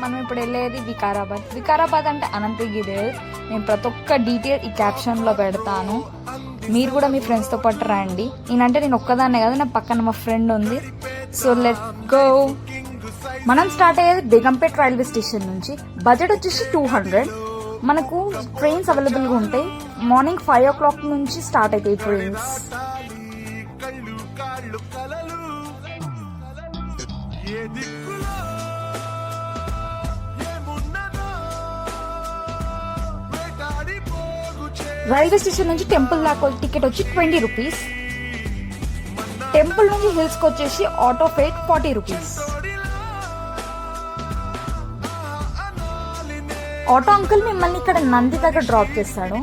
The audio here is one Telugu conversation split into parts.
మనం ఇప్పుడు వెళ్ళేది వికారాబాద్ అంటే అనంతగిరి. నేను ప్రతి ఒక్క డీటెయిల్ ఈ క్యాప్షన్లో పెడతాను. మీరు కూడా మీ ఫ్రెండ్స్తో పాటు రండి. నేను ఒక్కదాన్నే కదా, నా పక్కన మా ఫ్రెండ్ ఉంది. So let's go. మనం స్టార్ట్ అయ్యేది బేగంపేట్ రైల్వే స్టేషన్ నుంచి. బడ్జెట్ వచ్చేసి 200. మనకు ట్రైన్స్ అవైలబుల్గా ఉంటాయి. మార్నింగ్ 5 o'clock నుంచి స్టార్ట్ అవుతాయి ట్రైన్స్. రైల్వే స్టేషన్ నుంచి టెంపుల్ దాకా టికెట్ వచ్చి 20 రూపీస్. టెంపుల్ నుంచి హిల్స్ కి వచ్చేసి auto fair 40 rupees. Auto uncle మిమ్మల్ని ఇక్కడ నంది దగ్గర డ్రాప్ చేస్తాడు.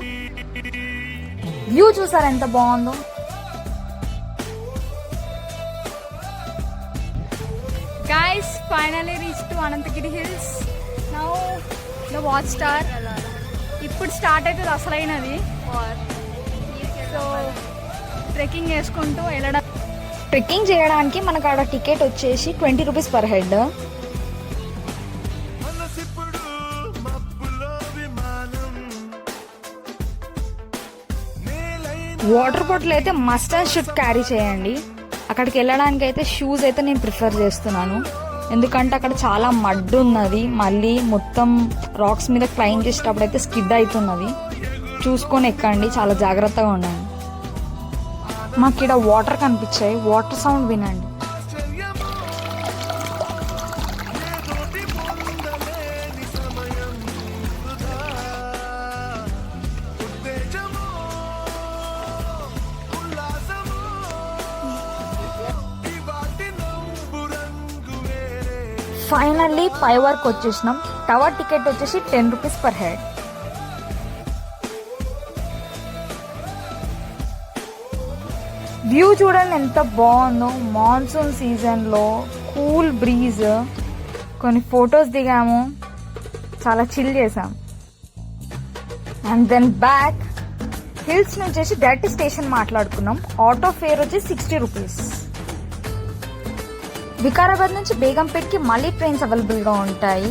వ్యూ చూసారా ఎంత బాగుందో. Guys finally reach to Ananthagiri hills. Now the watch star. ఇప్పుడు స్టార్ట్ అవుతుంది అసలైనది. సో ట్రెక్కింగ్ చేసుకుంటూ వెళ్ళడం. ట్రెక్కింగ్ చేయడానికి మనకు ఆడ టికెట్ వచ్చేసి 20 rupees per head. Water bottle అయితే మస్ట్ అండ్ షుడ్ క్యారీ చేయండి. అక్కడికి వెళ్ళడానికి అయితే షూస్ అయితే నేను ప్రిఫర్ చేస్తున్నాను. ఎందుకంటే అక్కడ చాలా మడ్ ఉన్నది. మళ్ళీ మొత్తం రాక్స్ మీద క్లైంబ్ చేసేటప్పుడు అయితే స్కిడ్ అవుతున్నది. చూసుకొని ఎక్కండి, చాలా జాగ్రత్తగా ఉండండి. మాకు ఇక్కడ వాటర్ కనిపించాయి. వాటర్ సౌండ్ వినండి. ఫైనల్లీ 5 వరకు వచ్చేసినాం. టవర్ టికెట్ వచ్చేసి 10 రూపీస్ పర్ హెడ్. వ్యూ చూడండి ఎంత బాగుందో. మాన్సూన్ సీజన్లో కూల్ బ్రీజ్. కొన్ని ఫొటోస్ దిగాము, చాలా చిల్ చేసాం. అండ్ దెన్ బ్యాక్ హిల్స్ నుంచి డైరెక్ట్ స్టేషన్ మాట్లాడుకున్నాం. ఆటో ఫేర్ వచ్చి 60 రూపీస్. వికారాబాద్ నుంచి బేగంపేట్కి మళ్ళీ ట్రైన్స్ అవైలబుల్గా ఉంటాయి.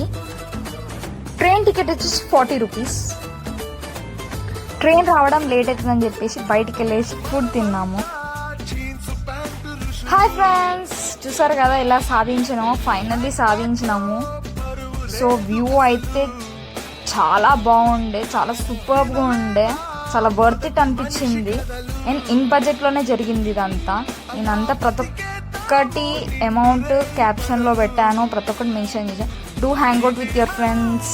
ట్రైన్ టికెట్ వచ్చేసి 40 రూపీస్. ట్రైన్ రావడం లేట్ అవుతుందని చెప్పేసి బయటికి వెళ్ళేసి ఫుడ్ తిన్నాము. హాయ్ ఫ్రెండ్స్, చూసారు కదా ఇలా సాధించినాము. ఫైనల్లీ సాధించినాము. సో వ్యూ అయితే చాలా బాగుండే, చాలా సూపర్గా ఉండే, చాలా వర్త్ ఇట్ అనిపించింది. అండ్ ఇన్ బడ్జెట్లోనే జరిగింది ఇదంతా. నేనంతా ప్రతి ఒక్కటి అమౌంట్ క్యాప్షన్లో పెట్టాను, ప్రతి ఒక్కటి మెన్షన్ చేశాను. Do hang out with your friends.